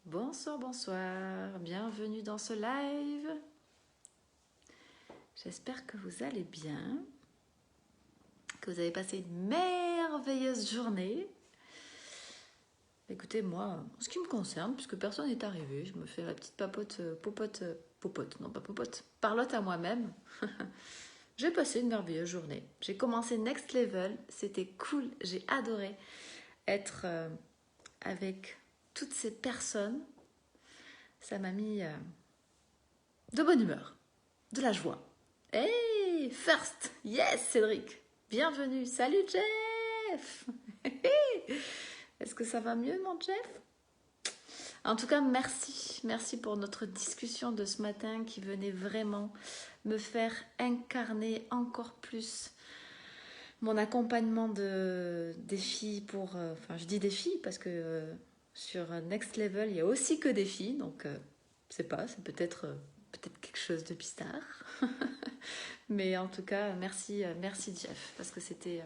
Bonsoir, bonsoir, bienvenue dans ce live. J'espère que vous allez bien, que vous avez passé une merveilleuse journée. Écoutez, moi, en ce qui me concerne, puisque personne n'est arrivé, je me fais la petite parlotte à moi-même. J'ai passé une merveilleuse journée. J'ai commencé Next Level, c'était cool, j'ai adoré être avec toutes ces personnes. Ça m'a mis de bonne humeur, de la joie. Hey, first, yes Cédric, bienvenue, salut Jeff. Est-ce que ça va mieux mon Jeff? En tout cas, merci pour notre discussion de ce matin qui venait vraiment me faire incarner encore plus mon accompagnement des filles pour... Enfin, je dis des filles parce que sur Next Level, il y a aussi que des filles, donc c'est peut-être quelque chose de bizarre. Mais en tout cas, merci Jeff, parce que c'était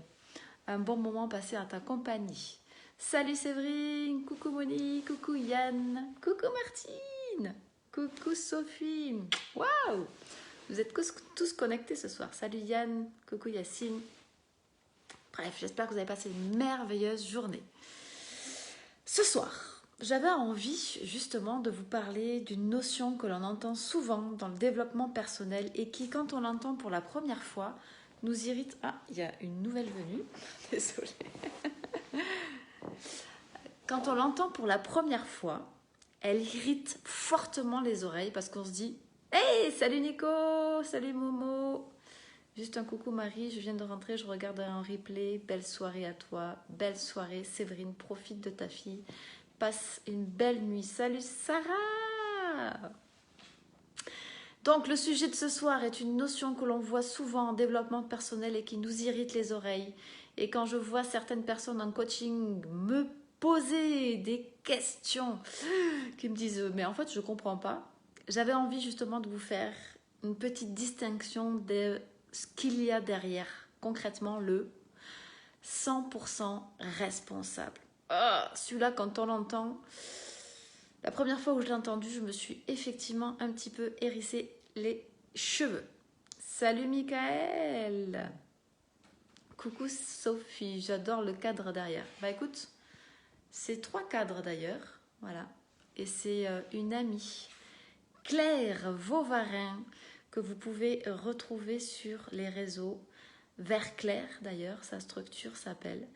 un bon moment passé à ta compagnie. Salut Séverine, coucou Monique, coucou Yann, coucou Martine, coucou Sophie. Waouh! Vous êtes tous connectés ce soir. Salut Yann, coucou Yacine. Bref, j'espère que vous avez passé une merveilleuse journée. Ce soir, j'avais envie justement de vous parler d'une notion que l'on entend souvent dans le développement personnel et qui, quand on l'entend pour la première fois, nous irrite. Ah, il y a une nouvelle venue. Désolée. Quand on l'entend pour la première fois, elle irrite fortement les oreilles parce qu'on se dit « Hey, salut Nico, salut Momo !» Juste un coucou Marie, je viens de rentrer, je regarde un replay. Belle soirée à toi, belle soirée Séverine, profite de ta fille. Passe une belle nuit. Salut Sarah! Donc le sujet de ce soir est une notion que l'on voit souvent en développement personnel et qui nous irrite les oreilles. Et quand je vois certaines personnes en coaching me poser des questions qui me disent « mais en fait je ne comprends pas », j'avais envie justement de vous faire une petite distinction de ce qu'il y a derrière, concrètement le 100% responsable. Celui-là, quand on l'entend, la première fois où je l'ai entendu, je me suis effectivement un petit peu hérissé les cheveux. Salut Michael! Coucou Sophie, j'adore le cadre derrière. Bah écoute, c'est 3 cadres d'ailleurs, voilà. Et c'est une amie, Claire Vauvarin, que vous pouvez retrouver sur les réseaux. Vert clair d'ailleurs, sa structure s'appelle,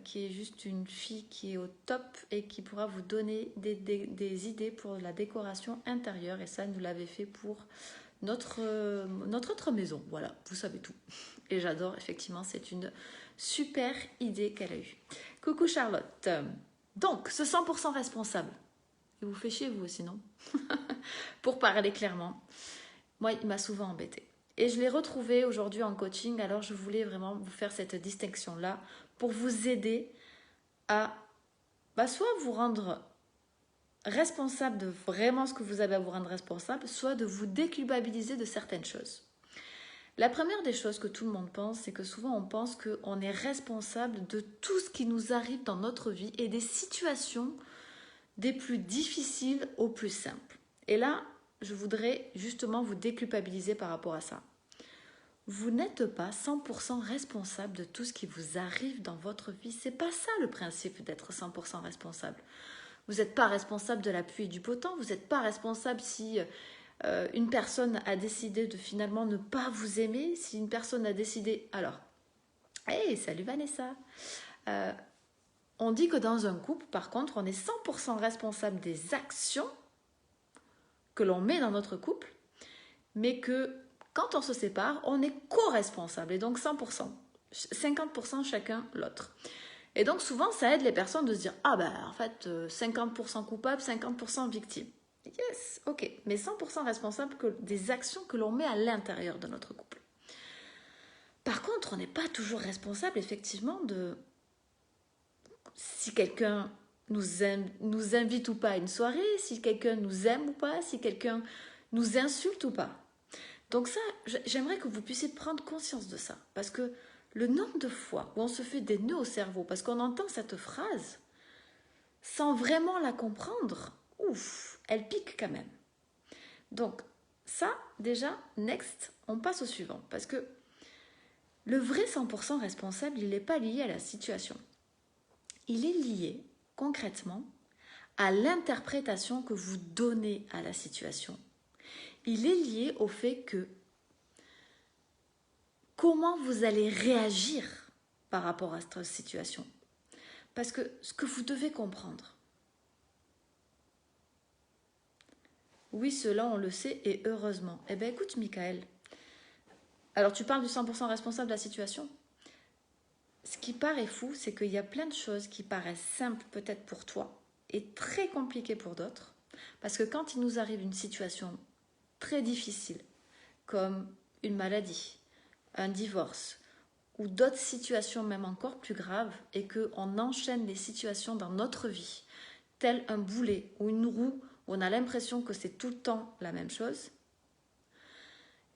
qui est juste une fille qui est au top et qui pourra vous donner des idées pour la décoration intérieure. Et ça, nous l'avait fait pour notre autre maison. Voilà, vous savez tout. Et j'adore, effectivement, c'est une super idée qu'elle a eue. Coucou Charlotte. Donc, ce 100% responsable, il vous fait chier vous aussi, non? Pour parler clairement, moi, il m'a souvent embêtée. Et je l'ai retrouvé aujourd'hui en coaching, alors je voulais vraiment vous faire cette distinction-là pour vous aider à soit vous rendre responsable de vraiment ce que vous avez à vous rendre responsable, soit de vous déculpabiliser de certaines choses. La première des choses que tout le monde pense, c'est que souvent on pense qu'on est responsable de tout ce qui nous arrive dans notre vie et des situations des plus difficiles aux plus simples. Et là, je voudrais justement vous déculpabiliser par rapport à ça. Vous n'êtes pas 100% responsable de tout ce qui vous arrive dans votre vie. C'est pas ça le principe d'être 100% responsable. Vous n'êtes pas responsable de la pluie et du beau temps. Vous n'êtes pas responsable si une personne a décidé de finalement ne pas vous aimer. Si une personne a décidé... Alors, hey, salut Vanessa. On dit que dans un couple, par contre, on est 100% responsable des actions que l'on met dans notre couple, mais que quand on se sépare, on est co-responsable, et donc 100%, 50% chacun l'autre. Et donc souvent, ça aide les personnes de se dire « Ah ben, en fait, 50% coupable, 50% victime. » Yes, ok, mais 100% responsable des actions que l'on met à l'intérieur de notre couple. Par contre, on n'est pas toujours responsable, effectivement, de si quelqu'un nous invite ou pas à une soirée, si quelqu'un nous aime ou pas, si quelqu'un nous insulte ou pas. Donc ça, j'aimerais que vous puissiez prendre conscience de ça. Parce que le nombre de fois où on se fait des nœuds au cerveau, parce qu'on entend cette phrase, sans vraiment la comprendre, ouf, elle pique quand même. Donc ça, déjà, next, on passe au suivant. Parce que le vrai 100% responsable, il n'est pas lié à la situation. Il est lié, concrètement, à l'interprétation que vous donnez à la situation. Il est lié au fait que comment vous allez réagir par rapport à cette situation. Parce que ce que vous devez comprendre, oui, cela on le sait et heureusement. Eh bien écoute Michael, alors tu parles du 100% responsable de la situation. Ce qui paraît fou, c'est qu'il y a plein de choses qui paraissent simples peut-être pour toi et très compliquées pour d'autres. Parce que quand il nous arrive une situation très difficile, comme une maladie, un divorce, ou d'autres situations même encore plus graves, et qu'on enchaîne les situations dans notre vie, tel un boulet ou une roue, où on a l'impression que c'est tout le temps la même chose,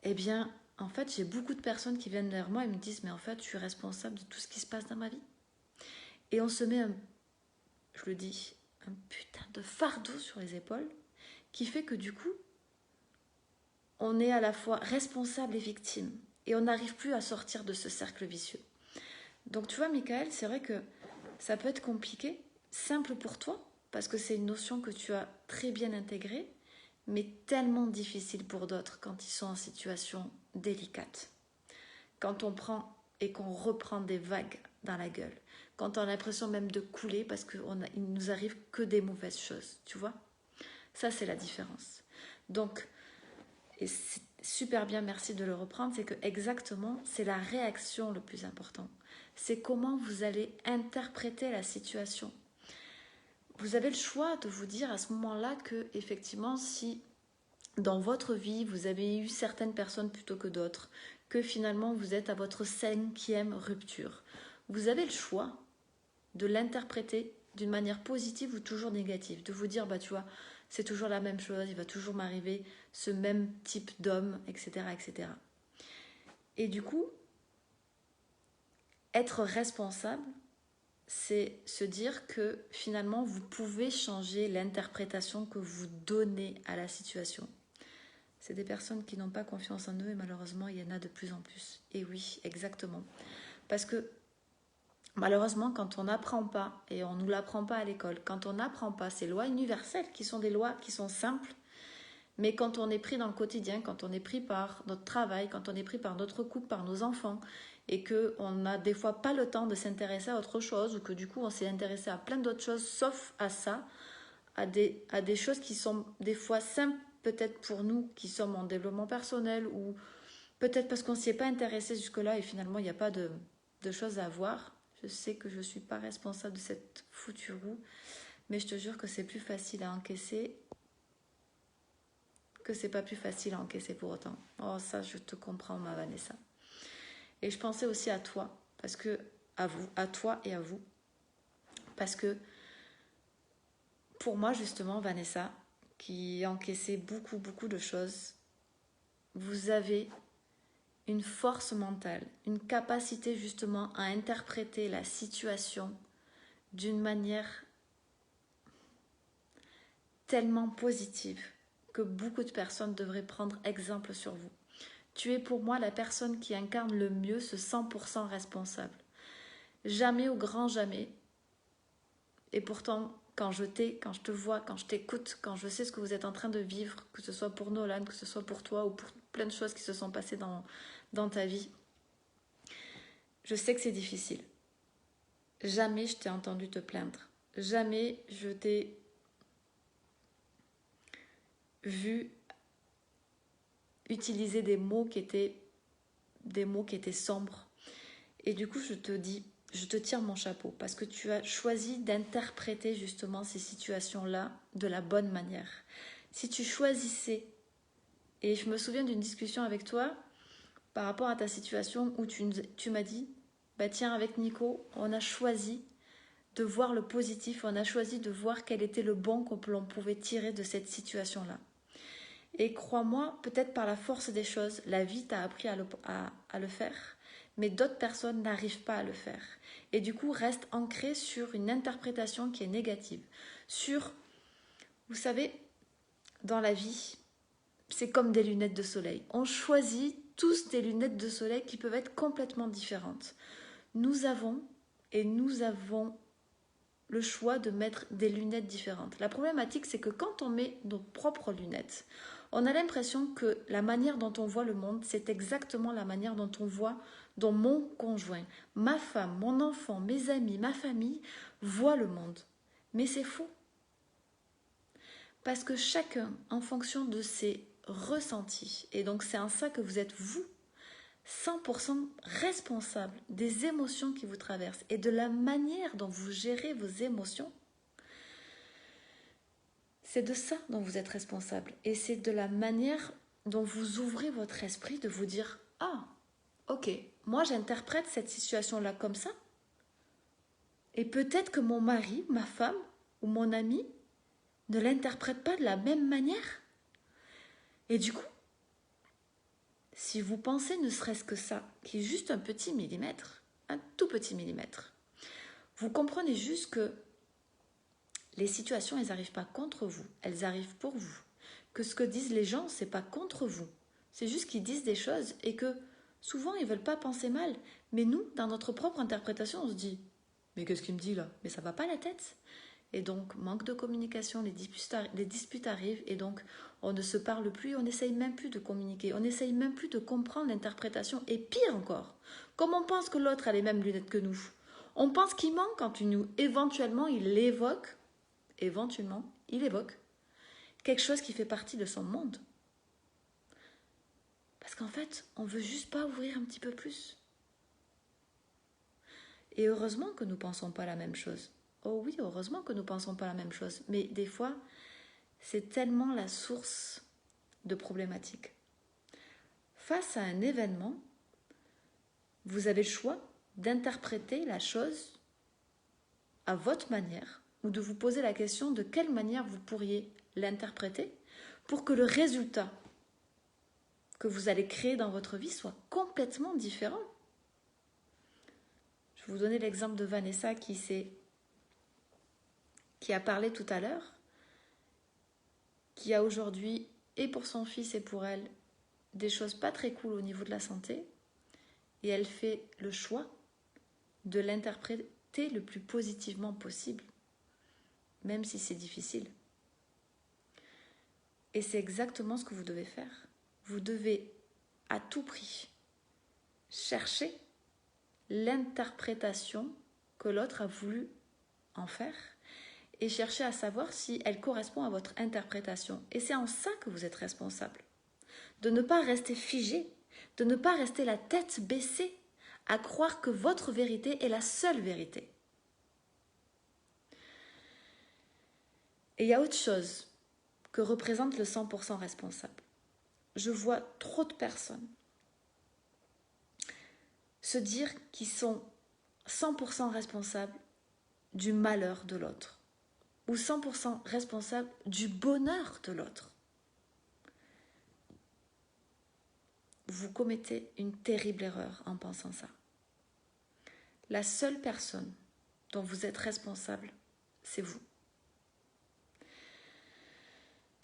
eh bien, en fait, j'ai beaucoup de personnes qui viennent vers moi et me disent « Mais en fait, je suis responsable de tout ce qui se passe dans ma vie. » Et on se met, je le dis, un putain de fardeau sur les épaules qui fait que du coup, on est à la fois responsable et victime. Et on n'arrive plus à sortir de ce cercle vicieux. Donc tu vois, Michael, c'est vrai que ça peut être compliqué, simple pour toi, parce que c'est une notion que tu as très bien intégrée, mais tellement difficile pour d'autres quand ils sont en situation délicate. Quand on prend et qu'on reprend des vagues dans la gueule, quand on a l'impression même de couler parce qu'il ne nous arrive que des mauvaises choses, tu vois. Ça, c'est la différence. Donc, et c'est super bien, merci de le reprendre, c'est que exactement, c'est la réaction le plus important. C'est comment vous allez interpréter la situation. Vous avez le choix de vous dire à ce moment-là que, effectivement, si dans votre vie, vous avez eu certaines personnes plutôt que d'autres, que finalement vous êtes à votre 5e rupture, vous avez le choix de l'interpréter d'une manière positive ou toujours négative, de vous dire, bah tu vois, c'est toujours la même chose, il va toujours m'arriver ce même type d'homme, etc., etc. Et du coup, être responsable, c'est se dire que finalement, vous pouvez changer l'interprétation que vous donnez à la situation. C'est des personnes qui n'ont pas confiance en eux et malheureusement, il y en a de plus en plus. Et oui, exactement. Parce que malheureusement, quand on n'apprend pas, et on ne nous l'apprend pas à l'école, quand on n'apprend pas ces lois universelles, qui sont des lois qui sont simples, mais quand on est pris dans le quotidien, quand on est pris par notre travail, quand on est pris par notre couple, par nos enfants, et qu'on n'a des fois pas le temps de s'intéresser à autre chose, ou que du coup on s'est intéressé à plein d'autres choses, sauf à ça, à des choses qui sont des fois simples, peut-être pour nous qui sommes en développement personnel, ou peut-être parce qu'on ne s'y est pas intéressé jusque-là, et finalement il n'y a pas de choses à voir. Je sais que je ne suis pas responsable de cette foutue roue, mais je te jure que c'est plus facile à encaisser que c'est pas plus facile à encaisser pour autant. Oh, ça, je te comprends, ma Vanessa. Et je pensais aussi à toi, parce que, à vous, à toi et à vous, parce que pour moi, justement, Vanessa, qui encaissait beaucoup, beaucoup de choses, vous avez une force mentale, une capacité justement à interpréter la situation d'une manière tellement positive que beaucoup de personnes devraient prendre exemple sur vous. Tu es pour moi la personne qui incarne le mieux ce 100% responsable. Jamais au grand jamais. Et pourtant, quand je te vois, quand je t'écoute, quand je sais ce que vous êtes en train de vivre, que ce soit pour Nolan, que ce soit pour toi ou pour plein de choses qui se sont passées dans ta vie, je sais que c'est difficile. Jamais je t'ai entendu te plaindre. Jamais je t'ai vu utiliser des mots qui étaient sombres. Et du coup, je te dis, je te tire mon chapeau parce que tu as choisi d'interpréter justement ces situations-là de la bonne manière. Si tu choisissais, et je me souviens d'une discussion avec toi par rapport à ta situation où tu m'as dit, bah tiens, avec Nico, on a choisi de voir le positif, on a choisi de voir quel était le bon que l'on pouvait tirer de cette situation-là. Et crois-moi, peut-être par la force des choses, la vie t'a appris à le faire, mais d'autres personnes n'arrivent pas à le faire. Et du coup, restent ancrées sur une interprétation qui est négative. Vous savez, dans la vie, c'est comme des lunettes de soleil. On choisit tous des lunettes de soleil qui peuvent être complètement différentes. Nous avons le choix de mettre des lunettes différentes. La problématique, c'est que quand on met nos propres lunettes, on a l'impression que la manière dont on voit le monde, c'est exactement la manière dont mon conjoint, ma femme, mon enfant, mes amis, ma famille voient le monde. Mais c'est faux. Parce que chacun, en fonction de ses ressentis, et donc c'est en ça que vous êtes vous, 100% responsable des émotions qui vous traversent et de la manière dont vous gérez vos émotions. C'est de ça dont vous êtes responsable. Et c'est de la manière dont vous ouvrez votre esprit de vous dire « Ah, ok, moi j'interprète cette situation-là comme ça. Et peut-être que mon mari, ma femme ou mon ami ne l'interprète pas de la même manière. Et du coup, si vous pensez ne serait-ce que ça, qui est juste un petit millimètre, un tout petit millimètre, vous comprenez juste que les situations, elles n'arrivent pas contre vous, elles arrivent pour vous. Que ce que disent les gens, c'est pas contre vous. C'est juste qu'ils disent des choses et que souvent, ils ne veulent pas penser mal. Mais nous, dans notre propre interprétation, on se dit « Mais qu'est-ce qu'il me dit là ?» Mais ça va pas la tête. Et donc, manque de communication, les disputes arrivent et donc on ne se parle plus, on n'essaye même plus de communiquer, on n'essaye même plus de comprendre l'interprétation. Et pire encore, comme on pense que l'autre a les mêmes lunettes que nous, on pense qu'il ment quand éventuellement il évoque quelque chose qui fait partie de son monde. Parce qu'en fait, on ne veut juste pas ouvrir un petit peu plus. Et heureusement que nous ne pensons pas la même chose. Oh oui, heureusement que nous ne pensons pas la même chose. Mais des fois, c'est tellement la source de problématiques. Face à un événement, vous avez le choix d'interpréter la chose à votre manière ou de vous poser la question de quelle manière vous pourriez l'interpréter pour que le résultat que vous allez créer dans votre vie soit complètement différent. Je vais vous donner l'exemple de Vanessa qui a parlé tout à l'heure, qui a aujourd'hui, et pour son fils et pour elle, des choses pas très cool au niveau de la santé, et elle fait le choix de l'interpréter le plus positivement possible, même si c'est difficile. Et c'est exactement ce que vous devez faire. Vous devez à tout prix chercher l'interprétation que l'autre a voulu en faire et chercher à savoir si elle correspond à votre interprétation. Et c'est en ça que vous êtes responsable. De ne pas rester figé, de ne pas rester la tête baissée à croire que votre vérité est la seule vérité. Et il y a autre chose que représente le 100% responsable. Je vois trop de personnes se dire qu'ils sont 100% responsables du malheur de l'autre ou 100% responsables du bonheur de l'autre. Vous commettez une terrible erreur en pensant ça. La seule personne dont vous êtes responsable, c'est vous.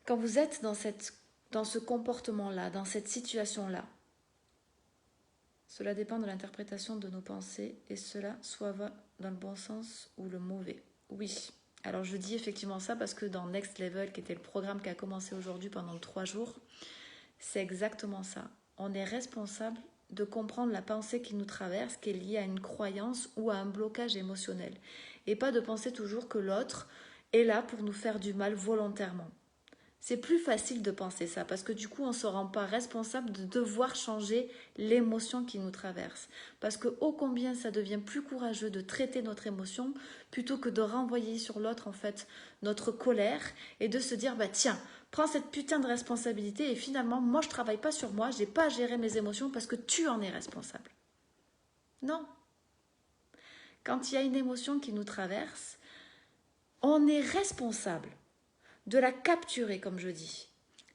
Quand vous êtes dans ce comportement-là, dans cette situation-là, cela dépend de l'interprétation de nos pensées et cela soit va dans le bon sens ou le mauvais. Oui, alors je dis effectivement ça parce que dans Next Level, qui était le programme qui a commencé aujourd'hui pendant 3 jours, c'est exactement ça. On est responsable de comprendre la pensée qui nous traverse, qui est liée à une croyance ou à un blocage émotionnel. Et pas de penser toujours que l'autre est là pour nous faire du mal volontairement. C'est plus facile de penser ça parce que du coup, on ne se rend pas responsable de devoir changer l'émotion qui nous traverse. Parce que ô combien ça devient plus courageux de traiter notre émotion plutôt que de renvoyer sur l'autre en fait notre colère et de se dire bah tiens, prends cette putain de responsabilité et finalement moi je travaille pas sur moi, j'ai pas à gérer mes émotions parce que tu en es responsable. Non. Quand il y a une émotion qui nous traverse, on est responsable de la capturer, comme je dis,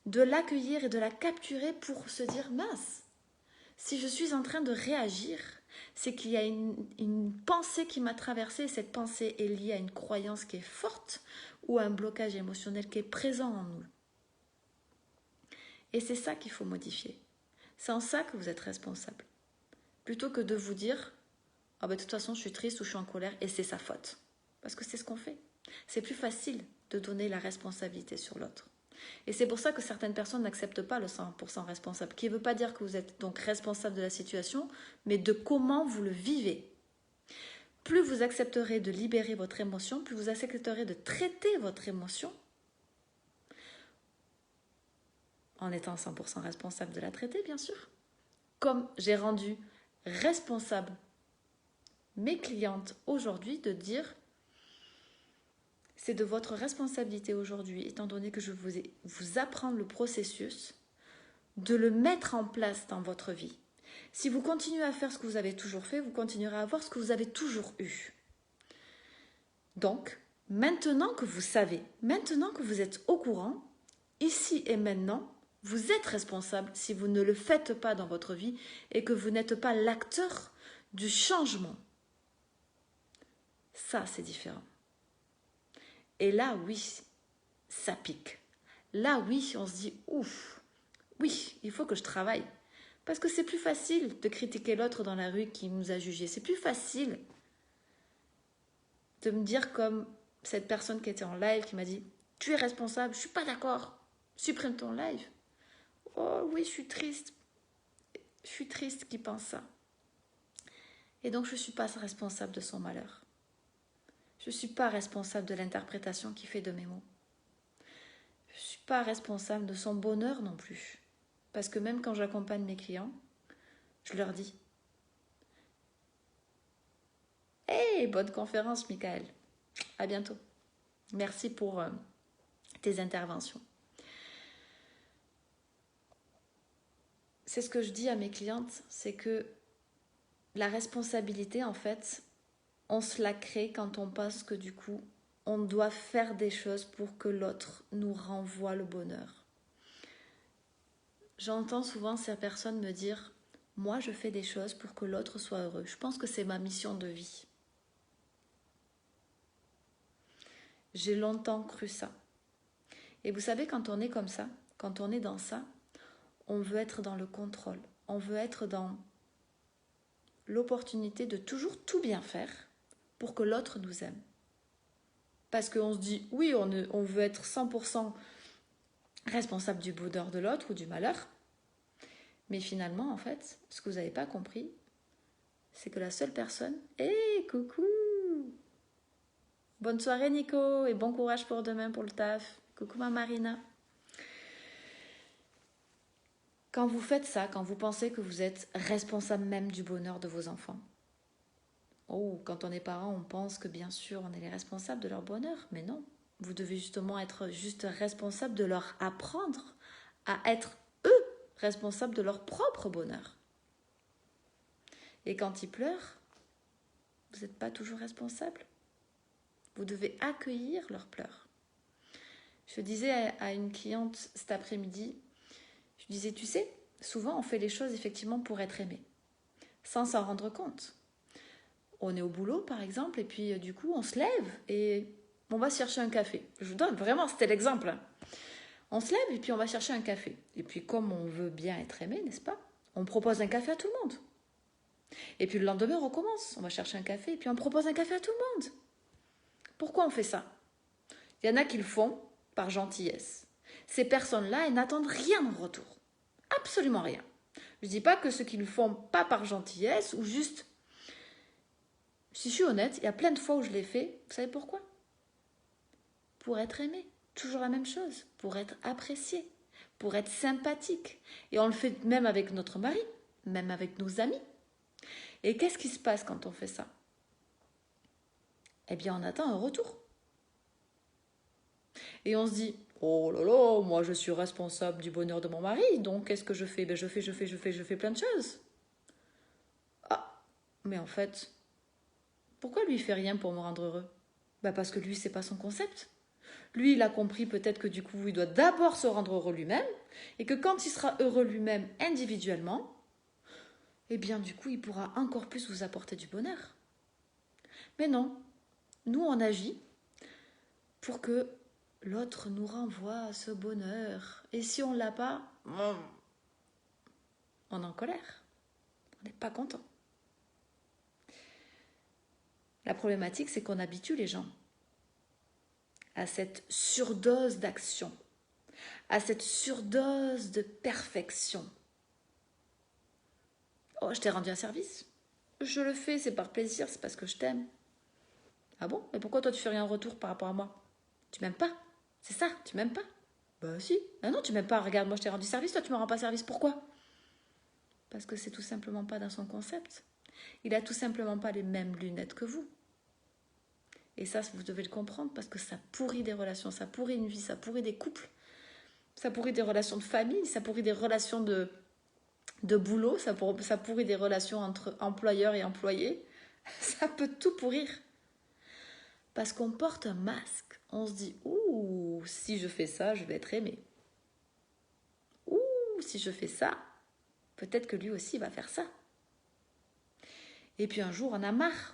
de l'accueillir et de la capturer pour se dire, mince, si je suis en train de réagir, C'est qu'il y a une pensée qui m'a traversée, et cette pensée est liée à une croyance qui est forte ou à un blocage émotionnel qui est présent en nous. Et c'est ça qu'il faut modifier. C'est en ça que vous êtes responsable. Plutôt que de vous dire « Ah ben de toute façon, je suis triste ou je suis en colère et c'est sa faute. » Parce que c'est ce qu'on fait. C'est plus facile de donner la responsabilité sur l'autre. Et c'est pour ça que certaines personnes n'acceptent pas le 100% responsable, qui ne veut pas dire que vous êtes donc responsable de la situation, mais de comment vous le vivez. Plus vous accepterez de libérer votre émotion, plus vous accepterez de traiter votre émotion, en étant 100% responsable de la traiter, bien sûr. Comme j'ai rendu responsable mes clientes aujourd'hui de dire c'est de votre responsabilité aujourd'hui, étant donné que je vous apprendre le processus, de le mettre en place dans votre vie. Si vous continuez à faire ce que vous avez toujours fait, vous continuerez à avoir ce que vous avez toujours eu. Donc, maintenant que vous savez, maintenant que vous êtes au courant, ici et maintenant, vous êtes responsable si vous ne le faites pas dans votre vie et que vous n'êtes pas l'acteur du changement. Ça, c'est différent. Et là, oui, ça pique. Là, oui, on se dit, ouf, oui, il faut que je travaille. Parce que c'est plus facile de critiquer l'autre dans la rue qui nous a jugés. C'est plus facile de me dire comme cette personne qui était en live qui m'a dit, tu es responsable, je ne suis pas d'accord, supprime ton live. Oh oui, je suis triste qu'il pense ça. Et donc, je ne suis pas responsable de son malheur. Je ne suis pas responsable de l'interprétation qu'il fait de mes mots. Je ne suis pas responsable de son bonheur non plus. Parce que même quand j'accompagne mes clients, je leur dis « Hey, bonne conférence, Michael. À bientôt. Merci pour tes interventions. » C'est ce que je dis à mes clientes, c'est que la responsabilité, en fait, on se la crée quand on pense que du coup, on doit faire des choses pour que l'autre nous renvoie le bonheur. J'entends souvent ces personnes me dire « Moi, je fais des choses pour que l'autre soit heureux. Je pense que c'est ma mission de vie. » J'ai longtemps cru ça. Et vous savez, quand on est comme ça, quand on est dans ça, on veut être dans le contrôle. On veut être dans l'opportunité de toujours tout bien faire pour que l'autre nous aime. Parce qu'on se dit, oui, on veut être 100% responsable du bonheur de l'autre ou du malheur. Mais finalement, en fait, ce que vous n'avez pas compris, c'est que la seule personne... Hey, coucou! Bonne soirée, Nico, et bon courage pour demain pour le taf. Coucou, ma Marina. Quand vous faites ça, quand vous pensez que vous êtes responsable même du bonheur de vos enfants, oh, quand on est parent, on pense que bien sûr, on est les responsables de leur bonheur. Mais non, vous devez justement être juste responsable de leur apprendre à être eux responsables de leur propre bonheur. Et quand ils pleurent, vous n'êtes pas toujours responsable. Vous devez accueillir leurs pleurs. Je disais à une cliente cet après-midi, je disais, tu sais, souvent on fait les choses effectivement pour être aimé, sans s'en rendre compte. On est au boulot, par exemple, et puis du coup, on se lève et on va chercher un café. Je vous donne vraiment, c'était l'exemple. On se lève et puis on va chercher un café. Et puis comme on veut bien être aimé, n'est-ce pas? On propose un café à tout le monde. Et puis le lendemain, on recommence. On va chercher un café et puis on propose un café à tout le monde. Pourquoi on fait ça? Il y en a qui le font par gentillesse. Ces personnes-là, elles n'attendent rien en retour. Absolument rien. Je ne dis pas que ceux qui le font pas par gentillesse ou juste... Si je suis honnête, il y a plein de fois où je l'ai fait. Vous savez pourquoi? Pour être aimé. Toujours la même chose. Pour être apprécié. Pour être sympathique. Et on le fait même avec notre mari. Même avec nos amis. Et qu'est-ce qui se passe quand on fait ça? Eh bien, on attend un retour. Et on se dit, oh là là, moi je suis responsable du bonheur de mon mari, donc qu'est-ce que je fais? Ben je fais plein de choses. Ah, mais en fait, pourquoi lui il fait rien pour me rendre heureux? Ben parce que lui, c'est pas son concept. Lui, il a compris peut-être que du coup, il doit d'abord se rendre heureux lui-même, et que quand il sera heureux lui-même individuellement, eh bien du coup, il pourra encore plus vous apporter du bonheur. Mais non, nous on agit pour que l'autre nous renvoie ce bonheur. Et si on ne l'a pas, on est en colère. On n'est pas content. La problématique, c'est qu'on habitue les gens à cette surdose d'action, à cette surdose de perfection. Oh, je t'ai rendu un service. Je le fais, c'est par plaisir, c'est parce que je t'aime. Ah bon? Mais pourquoi toi tu fais rien en retour par rapport à moi? Tu m'aimes pas? C'est ça, tu m'aimes pas? Bah si. Ah non, tu m'aimes pas. Regarde, moi je t'ai rendu service, toi tu me rends pas service. Pourquoi? Parce que c'est tout simplement pas dans son concept. Il a tout simplement pas les mêmes lunettes que vous. Et ça, vous devez le comprendre parce que ça pourrit des relations, ça pourrit une vie, ça pourrit des couples, ça pourrit des relations de famille, ça pourrit des relations de boulot, ça pourrit des relations entre employeurs et employés. Ça peut tout pourrir. Parce qu'on porte un masque. On se dit, ouh, si je fais ça, je vais être aimé. Ouh, si je fais ça, peut-être que lui aussi va faire ça. Et puis un jour, on en a marre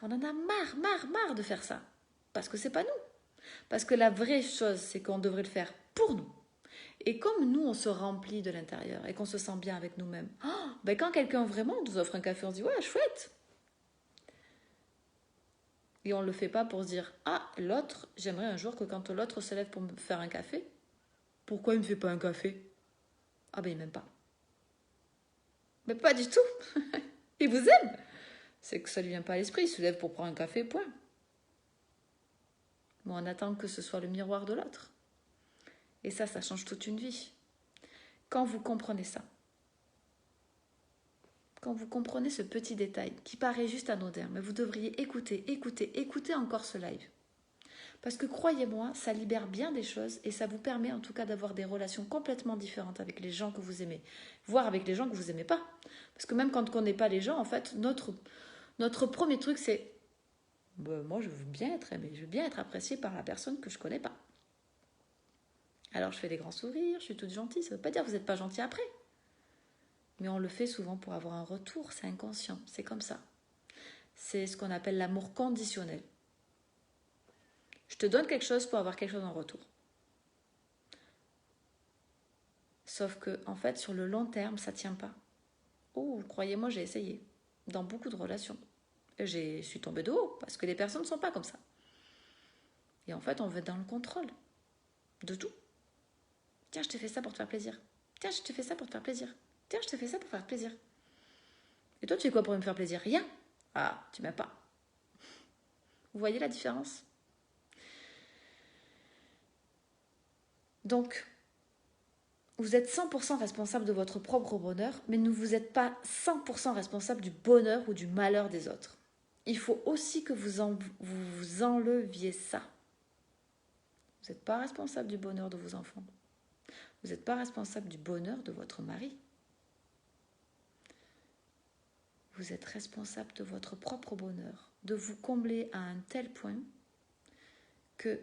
de faire ça. Parce que c'est pas nous. Parce que la vraie chose, c'est qu'on devrait le faire pour nous. Et comme nous, on se remplit de l'intérieur et qu'on se sent bien avec nous-mêmes, ben quand quelqu'un vraiment nous offre un café, on se dit, ouais, chouette. Et on ne le fait pas pour se dire, ah, l'autre, j'aimerais un jour que quand l'autre se lève pour me faire un café, pourquoi il ne me fait pas un café? Ah ben il m'aime pas. Mais pas du tout. Il vous aime. C'est que ça ne lui vient pas à l'esprit, il se lève pour prendre un café, point. Mais on attend que ce soit le miroir de l'autre. Et ça change toute une vie. Quand vous comprenez ça, quand vous comprenez ce petit détail qui paraît juste anodin, mais vous devriez écouter encore ce live. Parce que croyez-moi, ça libère bien des choses et ça vous permet en tout cas d'avoir des relations complètement différentes avec les gens que vous aimez, voire avec les gens que vous n'aimez pas. Parce que même quand on ne connaît pas les gens, en fait, notre premier truc c'est moi je veux bien être aimé, je veux bien être apprécié par la personne que je ne connais pas. Alors je fais des grands sourires, je suis toute gentille, ça ne veut pas dire que vous n'êtes pas gentil après. Mais on le fait souvent pour avoir un retour, c'est inconscient, c'est comme ça. C'est ce qu'on appelle l'amour conditionnel. Je te donne quelque chose pour avoir quelque chose en retour. Sauf que, en fait, sur le long terme, ça ne tient pas. Oh, croyez-moi, j'ai essayé. Dans beaucoup de relations. Je suis tombée de haut, parce que les personnes ne sont pas comme ça. Et en fait, on veut être dans le contrôle. De tout. Tiens, je t'ai fait ça pour te faire plaisir. Tiens, je t'ai fait ça pour te faire plaisir. Tiens, je t'ai fait ça pour faire plaisir. Et toi, tu fais quoi pour me faire plaisir? Rien. Ah, tu m'aimes pas. Vous voyez la différence? Donc, vous êtes 100% responsable de votre propre bonheur, mais ne vous êtes pas 100% responsable du bonheur ou du malheur des autres. Il faut aussi que vous enleviez ça. Vous n'êtes pas responsable du bonheur de vos enfants. Vous n'êtes pas responsable du bonheur de votre mari. Vous êtes responsable de votre propre bonheur, de vous combler à un tel point que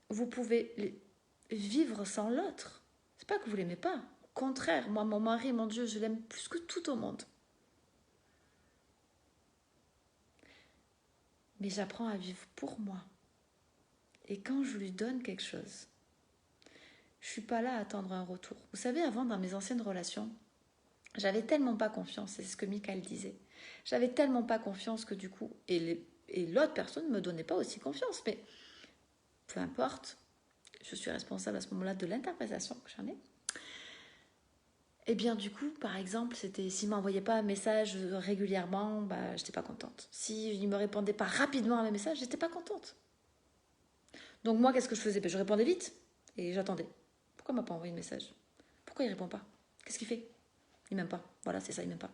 vous pouvez vivre sans l'autre. C'est pas que vous l'aimez pas. Au contraire, moi, mon mari, mon Dieu, je l'aime plus que tout au monde. Mais j'apprends à vivre pour moi. Et quand je lui donne quelque chose, je suis pas là à attendre un retour. Vous savez, avant, dans mes anciennes relations, j'avais tellement pas confiance, c'est ce que Michael disait. J'avais tellement pas confiance que du coup, et l'autre personne ne me donnait pas aussi confiance. Mais peu importe, je suis responsable à ce moment-là de l'interprétation que j'en ai. Et bien du coup, par exemple, s'il ne m'envoyait pas un message régulièrement, bah, je n'étais pas contente. S'il ne me répondait pas rapidement à mes messages, je n'étais pas contente. Donc moi, qu'est-ce que je faisais? Je répondais vite et j'attendais. Pourquoi il ne m'a pas envoyé de message? Pourquoi il ne répond pas? Qu'est-ce qu'il fait? Il ne m'aime pas. Voilà, c'est ça, il ne m'aime pas.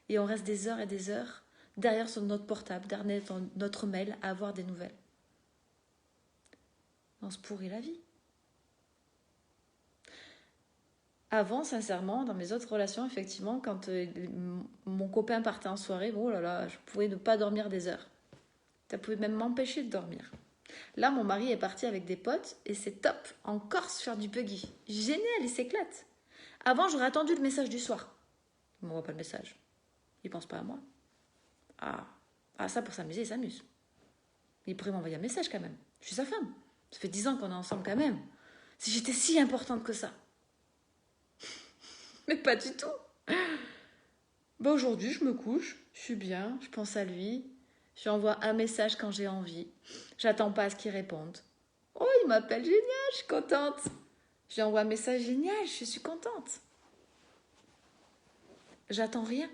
Et on reste des heures et des heures derrière notre portable, derrière notre mail, à avoir des nouvelles. On se pourrit la vie. Avant, sincèrement, dans mes autres relations, effectivement, quand mon copain partait en soirée, oh là là, je pouvais ne pas dormir des heures. Ça pouvait même m'empêcher de dormir. Là, mon mari est parti avec des potes et c'est top, en Corse, faire du buggy. Génial, il s'éclate. Avant, j'aurais attendu le message du soir. Il ne m'envoie pas le message. Il ne pense pas à moi. Ah, ça pour s'amuser, il s'amuse. Il pourrait m'envoyer un message quand même. Je suis sa femme. Ça fait 10 ans qu'on est ensemble quand même. Si j'étais si importante que ça. Mais pas du tout. Bah aujourd'hui, je me couche, je suis bien, je pense à lui. Je lui envoie un message quand j'ai envie. J'attends pas à ce qu'il réponde. Oh, il m'appelle, génial, je suis contente. Je lui envoie un message génial, je suis contente. J'attends rien.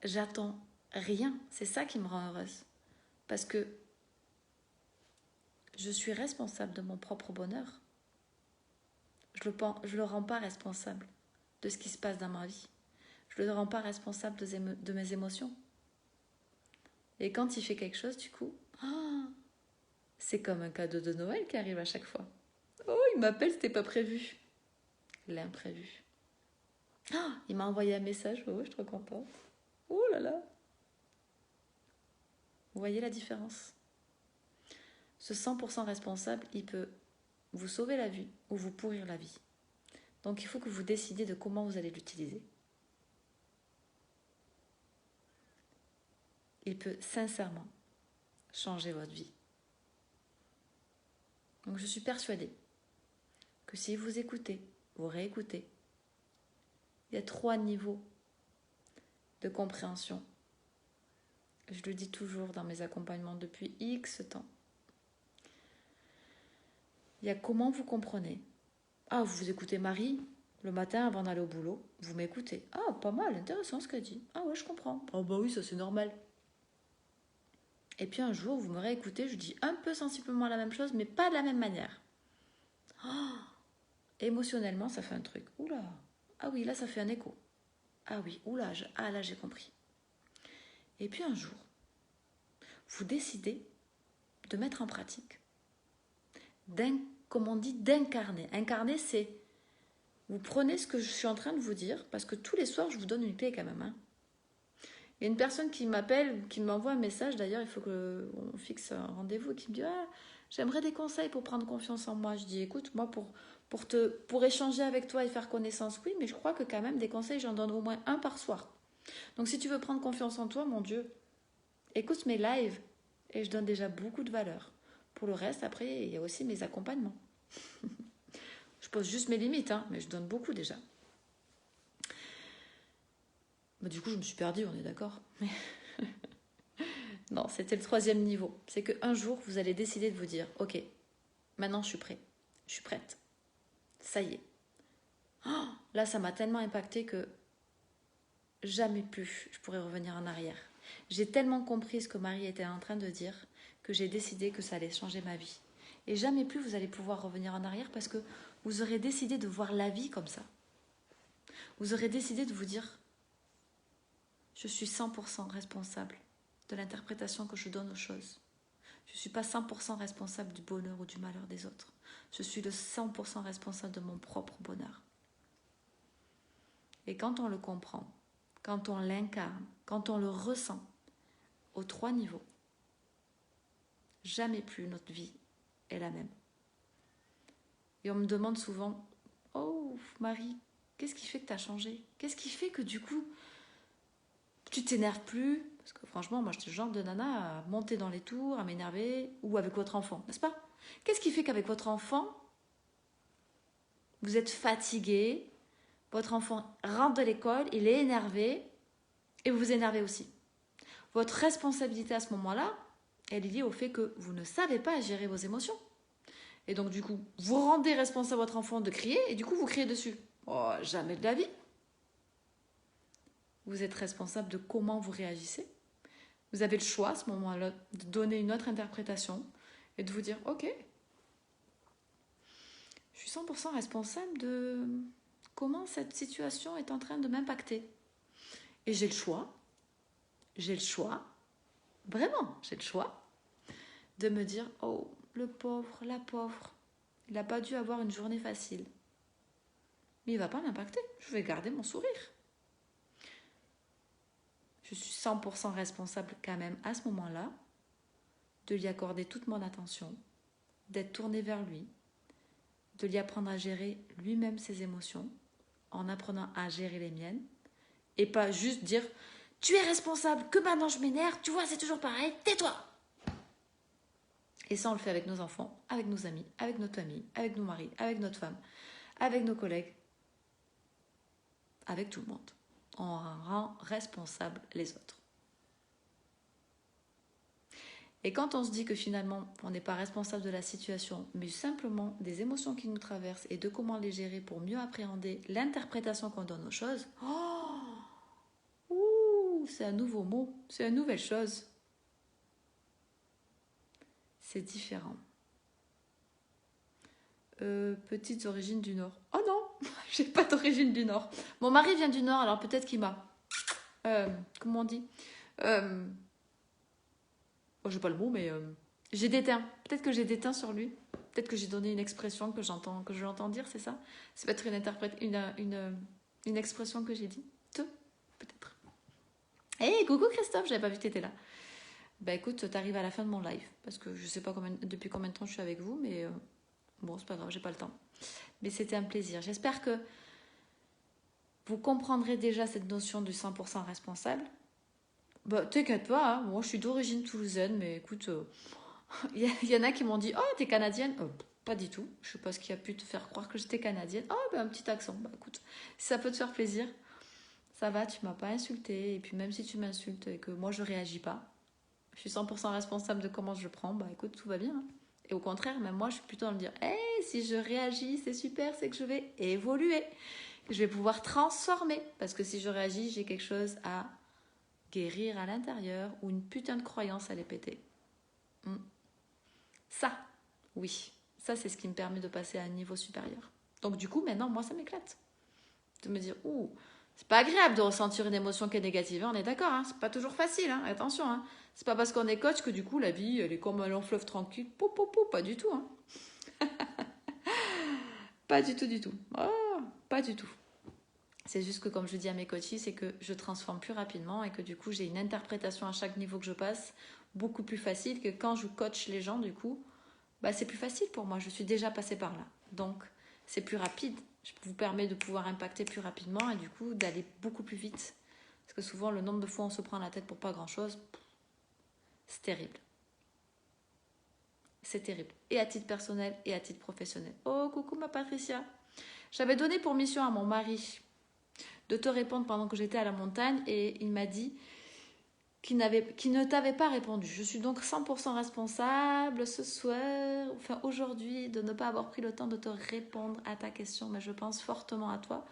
J'attends rien. C'est ça qui me rend heureuse. Parce que je suis responsable de mon propre bonheur. Je le rends pas responsable de ce qui se passe dans ma vie. Je le rends pas responsable de mes émotions. Et quand il fait quelque chose, du coup, c'est comme un cadeau de Noël qui arrive à chaque fois. Oh, il m'appelle, c'était pas prévu. L'imprévu. Il m'a envoyé un message, oh, je suis trop contente. Oh là là. Vous voyez la différence? Ce 100% responsable, il peut vous sauver la vie ou vous pourrir la vie. Donc il faut que vous décidiez de comment vous allez l'utiliser. Il peut sincèrement changer votre vie. Donc je suis persuadée que si vous écoutez, vous réécoutez, il y a 3 niveaux de compréhension. Je le dis toujours dans mes accompagnements depuis X temps. Il y a comment vous comprenez. Vous écoutez Marie le matin avant d'aller au boulot, vous m'écoutez. Pas mal, intéressant ce qu'elle dit. Ouais, je comprends. Bah oui, ça c'est normal. Et puis un jour, vous me réécoutez, je dis un peu sensiblement la même chose, mais pas de la même manière. Émotionnellement, ça fait un truc. Oula. Ah oui, là, ça fait un écho. Ah oui, oula, là, j'ai compris. Et puis un jour, vous décidez de mettre en pratique, comme on dit, d'incarner. Incarner, c'est, vous prenez ce que je suis en train de vous dire, parce que tous les soirs, je vous donne une clé quand même. Il y a une personne qui m'appelle, qui m'envoie un message, d'ailleurs, il faut qu'on fixe un rendez-vous, qui me dit j'aimerais des conseils pour prendre confiance en moi. Je dis écoute, moi, pour échanger avec toi et faire connaissance, oui, mais je crois que quand même, des conseils, j'en donne au moins un par soir. Donc si tu veux prendre confiance en toi, mon Dieu, écoute mes lives et je donne déjà beaucoup de valeur. Pour le reste, après, il y a aussi mes accompagnements. Je pose juste mes limites, mais je donne beaucoup déjà. Du coup, je me suis perdue, on est d'accord. Non, c'était le 3e niveau. C'est qu'un jour, vous allez décider de vous dire ok, maintenant je suis prêt. Je suis prête. Ça y est. Là, ça m'a tellement impacté que jamais plus je pourrais revenir en arrière. J'ai tellement compris ce que Marie était en train de dire que j'ai décidé que ça allait changer ma vie. Et jamais plus vous allez pouvoir revenir en arrière parce que vous aurez décidé de voir la vie comme ça. Vous aurez décidé de vous dire je suis 100% responsable de l'interprétation que je donne aux choses. Je ne suis pas 100% responsable du bonheur ou du malheur des autres. Je suis le 100% responsable de mon propre bonheur. Et quand on le comprend, quand on l'incarne, quand on le ressent, aux 3 niveaux, jamais plus notre vie est la même. Et on me demande souvent oh Marie, qu'est-ce qui fait que tu as changé? Qu'est-ce qui fait que du coup, tu t'énerves plus? Parce que franchement, moi, je suis le genre de nana à monter dans les tours, à m'énerver, ou avec votre enfant, n'est-ce pas? Qu'est-ce qui fait qu'avec votre enfant, vous êtes fatigué, votre enfant rentre de l'école, il est énervé, et vous vous énervez aussi. Votre responsabilité à ce moment-là, elle est liée au fait que vous ne savez pas gérer vos émotions. Et donc, du coup, vous rendez responsable votre enfant de crier, et du coup, vous criez dessus. Oh, jamais de la vie. Vous êtes responsable de comment vous réagissez. Vous avez le choix à ce moment-là de donner une autre interprétation et de vous dire ok, je suis 100% responsable de comment cette situation est en train de m'impacter. Et j'ai le choix, vraiment, j'ai le choix de me dire oh, le pauvre, la pauvre, il n'a pas dû avoir une journée facile. Mais il ne va pas m'impacter, je vais garder mon sourire. Je suis 100% responsable quand même à ce moment-là de lui accorder toute mon attention, d'être tournée vers lui, de lui apprendre à gérer lui-même ses émotions, en apprenant à gérer les miennes, et pas juste dire « Tu es responsable, que maintenant je m'énerve, tu vois, c'est toujours pareil, tais-toi !» Et ça, on le fait avec nos enfants, avec nos amis, avec notre famille, avec nos maris, avec notre femme, avec nos collègues, avec tout le monde. On rend responsable les autres. Et quand on se dit que finalement, on n'est pas responsable de la situation, mais simplement des émotions qui nous traversent et de comment les gérer pour mieux appréhender l'interprétation qu'on donne aux choses, c'est un nouveau mot, c'est une nouvelle chose. C'est différent. Petites origines du Nord. Oh non, j'ai pas d'origine du Nord. Mon mari vient du Nord, alors peut-être qu'il m'a... comment on dit j'ai pas le mot, mais j'ai déteint. Peut-être que j'ai déteint sur lui. Peut-être que j'ai donné une expression que je l'entends dire, c'est ça? Ça peut être une expression que j'ai dit. Peut-être. Hey, coucou Christophe, j'avais pas vu que t'étais là. Bah écoute, t'arrives à la fin de mon live, parce que je sais pas depuis combien de temps je suis avec vous, mais bon, c'est pas grave, j'ai pas le temps. Mais c'était un plaisir. J'espère que vous comprendrez déjà cette notion du 100% responsable. Bah t'inquiète pas, hein, moi je suis d'origine toulousaine, mais écoute, il y en a qui m'ont dit « Oh, t'es canadienne ?» Pas du tout, je sais pas ce qui a pu te faire croire que j'étais canadienne. Oh, ben un petit accent, bah écoute, si ça peut te faire plaisir, ça va, tu m'as pas insulté, et puis même si tu m'insultes et que moi je réagis pas, je suis 100% responsable de comment je le prends, bah écoute, tout va bien. Hein. Et au contraire, même moi, je suis plutôt dans le dire, hey, si je réagis, c'est super, c'est que je vais évoluer. Je vais pouvoir transformer. Parce que si je réagis, j'ai quelque chose à guérir à l'intérieur ou une putain de croyance à les péter. Ça, oui. Ça, c'est ce qui me permet de passer à un niveau supérieur. Donc du coup, maintenant, moi, ça m'éclate. De me dire, c'est pas agréable de ressentir une émotion qui est négative, hein, on est d'accord, hein, c'est pas toujours facile, hein, attention, hein. C'est pas parce qu'on est coach que du coup la vie elle est comme un long fleuve tranquille, pas du tout, hein. Pas du tout, du tout. Oh, pas du tout. C'est juste que comme je dis à mes coachs, c'est que je transforme plus rapidement et que du coup j'ai une interprétation à chaque niveau que je passe beaucoup plus facile que quand je coach les gens, du coup, bah, c'est plus facile pour moi, je suis déjà passée par là. Donc c'est plus rapide, je vous permets de pouvoir impacter plus rapidement et du coup d'aller beaucoup plus vite. Parce que souvent le nombre de fois on se prend la tête pour pas grand chose, c'est terrible. C'est terrible. Et à titre personnel et à titre professionnel. Oh, coucou ma Patricia. J'avais donné pour mission à mon mari de te répondre pendant que j'étais à la montagne et il m'a dit qu'il ne t'avait pas répondu. Je suis donc 100% responsable ce soir, enfin aujourd'hui, de ne pas avoir pris le temps de te répondre à ta question, mais je pense fortement à toi.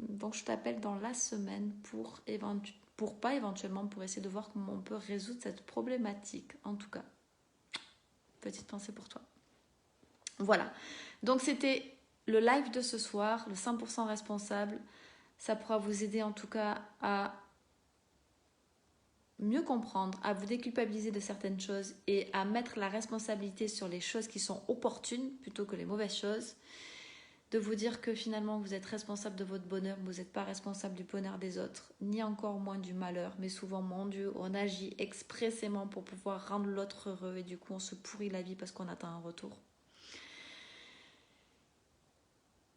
Donc je t'appelle dans la semaine pour essayer de voir comment on peut résoudre cette problématique, en tout cas. Petite pensée pour toi. Voilà. Donc c'était le live de ce soir, le 100% responsable. Ça pourra vous aider en tout cas à mieux comprendre, à vous déculpabiliser de certaines choses et à mettre la responsabilité sur les choses qui sont opportunes plutôt que les mauvaises choses. De vous dire que finalement vous êtes responsable de votre bonheur, mais vous n'êtes pas responsable du bonheur des autres, ni encore moins du malheur, mais souvent, mon Dieu, on agit expressément pour pouvoir rendre l'autre heureux et du coup on se pourrit la vie parce qu'on attend un retour.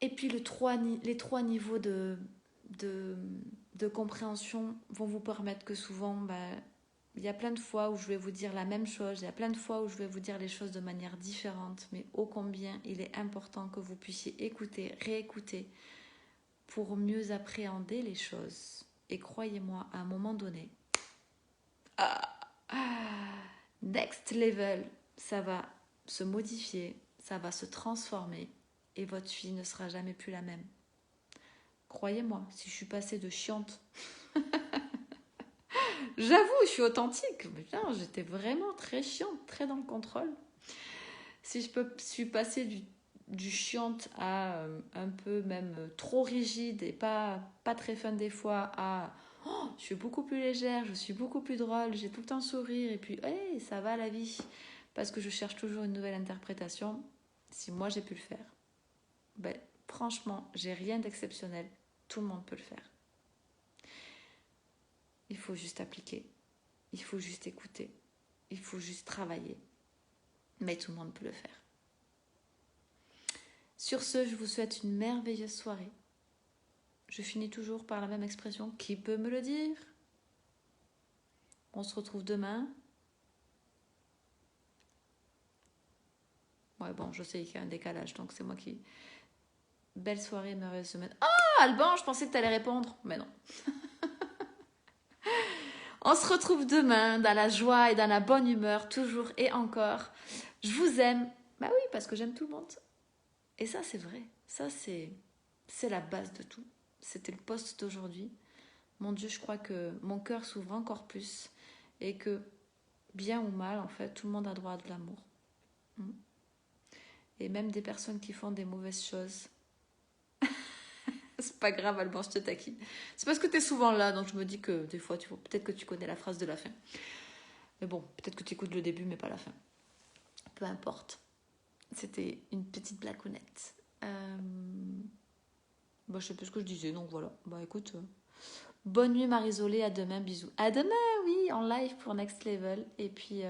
Et puis les trois niveaux de compréhension vont vous permettre que souvent, il y a plein de fois où je vais vous dire la même chose, il y a plein de fois où je vais vous dire les choses de manière différente, mais ô combien il est important que vous puissiez écouter, réécouter pour mieux appréhender les choses. Et croyez-moi, à un moment donné, next level, ça va se modifier, ça va se transformer et votre vie ne sera jamais plus la même. Croyez-moi, si je suis passée de chiante, j'avoue, je suis authentique, putain, j'étais vraiment très chiante, très dans le contrôle. Si je suis passée du chiante à un peu même trop rigide et pas très fun des fois à je suis beaucoup plus légère, je suis beaucoup plus drôle, j'ai tout le temps sourire et puis hey, ça va la vie parce que je cherche toujours une nouvelle interprétation. Si moi j'ai pu le faire, franchement, j'ai rien d'exceptionnel, tout le monde peut le faire. Il faut juste appliquer, il faut juste écouter, il faut juste travailler, mais tout le monde peut le faire. Sur ce, je vous souhaite une merveilleuse soirée. Je finis toujours par la même expression. Qui peut me le dire? On se retrouve demain. Ouais, bon, je sais qu'il y a un décalage, donc c'est moi qui... Belle soirée, merveilleuse semaine. Oh, Alban, je pensais que tu allais répondre. Mais non. On se retrouve demain dans la joie et dans la bonne humeur, toujours et encore. Je vous aime. Bah oui, parce que j'aime tout le monde. Et ça, c'est vrai. Ça, c'est la base de tout. C'était le post d'aujourd'hui. Mon Dieu, je crois que mon cœur s'ouvre encore plus. Et que, bien ou mal, en fait, tout le monde a droit à de l'amour. Et même des personnes qui font des mauvaises choses. C'est pas grave, Alban, je te taquine. C'est parce que tu es souvent là, donc je me dis que des fois, peut-être que tu connais la phrase de la fin. Mais bon, peut-être que tu écoutes le début, mais pas la fin. Peu importe. C'était une petite blagounette. Bah, je sais plus ce que je disais, donc voilà. Bah écoute, bonne nuit Marie-Isolée, à demain, bisous. À demain, oui, en live pour Next Level. Et puis,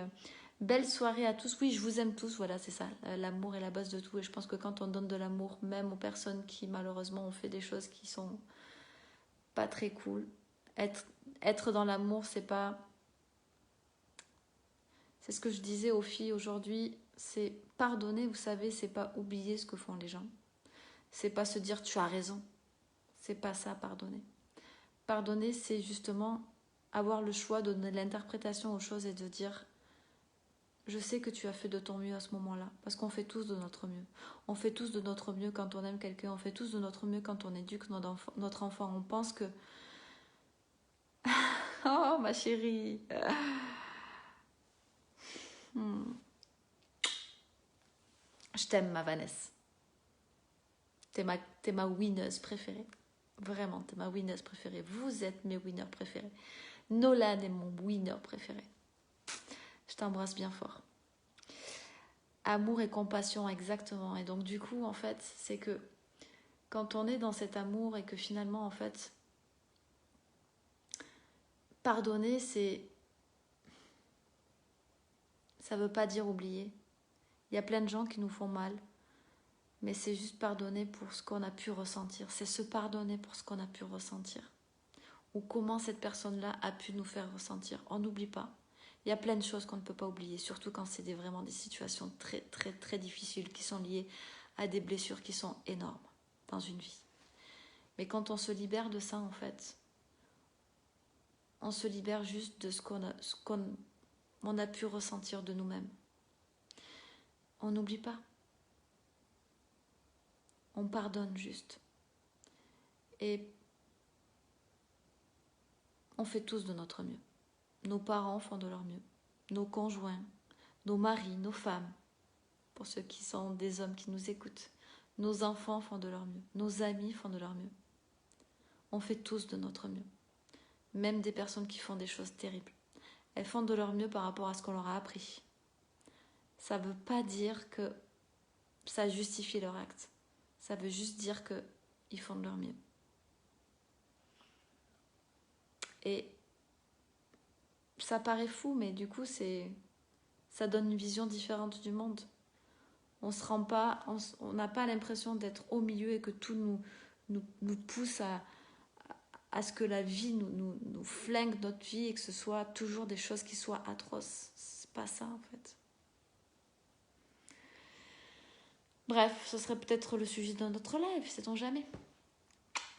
belle soirée à tous. Oui, je vous aime tous, voilà, c'est ça. L'amour est la base de tout. Et je pense que quand on donne de l'amour, même aux personnes qui malheureusement ont fait des choses qui sont pas très cool, être dans l'amour, c'est pas... C'est ce que je disais aux filles aujourd'hui, c'est pardonner, vous savez, c'est pas oublier ce que font les gens. C'est pas se dire tu as raison. C'est pas ça, pardonner. Pardonner, c'est justement avoir le choix de donner l'interprétation aux choses et de dire je sais que tu as fait de ton mieux à ce moment-là. Parce qu'on fait tous de notre mieux. On fait tous de notre mieux quand on aime quelqu'un. On fait tous de notre mieux quand on éduque notre enfant. On pense que... Oh, ma chérie. Je t'aime, ma Vanessa. T'es ma winneuse préférée. Vraiment, t'es ma winneuse préférée. Vous êtes mes winners préférés. Nolan est mon winner préféré. Je t'embrasse bien fort. Amour et compassion, exactement. Et donc, du coup, en fait, c'est que quand on est dans cet amour et que finalement, en fait, pardonner, ça veut pas dire oublier. Il y a plein de gens qui nous font mal, mais c'est juste pardonner pour ce qu'on a pu ressentir. C'est se pardonner pour ce qu'on a pu ressentir. Ou comment cette personne-là a pu nous faire ressentir. On n'oublie pas. Il y a plein de choses qu'on ne peut pas oublier, surtout quand c'est vraiment des situations très, très, très difficiles qui sont liées à des blessures qui sont énormes dans une vie. Mais quand on se libère de ça, en fait, on se libère juste de ce qu'on a pu ressentir de nous-mêmes. On n'oublie pas. On pardonne juste. Et on fait tous de notre mieux. Nos parents font de leur mieux. Nos conjoints, nos maris, nos femmes, pour ceux qui sont des hommes qui nous écoutent. Nos enfants font de leur mieux. Nos amis font de leur mieux. On fait tous de notre mieux. Même des personnes qui font des choses terribles. Elles font de leur mieux par rapport à ce qu'on leur a appris. Ça ne veut pas dire que ça justifie leur acte. Ça veut juste dire qu'ils font de leur mieux. Et ça paraît fou, mais du coup, ça donne une vision différente du monde. On se rend pas, on n'a pas l'impression d'être au milieu et que tout nous pousse à ce que la vie nous flingue notre vie et que ce soit toujours des choses qui soient atroces. C'est pas ça, en fait. Bref, ce serait peut-être le sujet d'un autre live, sait-on jamais.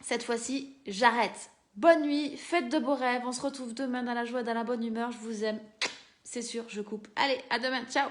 Cette fois-ci, j'arrête. Bonne nuit, faites de beaux rêves. On se retrouve demain dans la joie, dans la bonne humeur. Je vous aime. C'est sûr, je coupe. Allez, à demain. Ciao.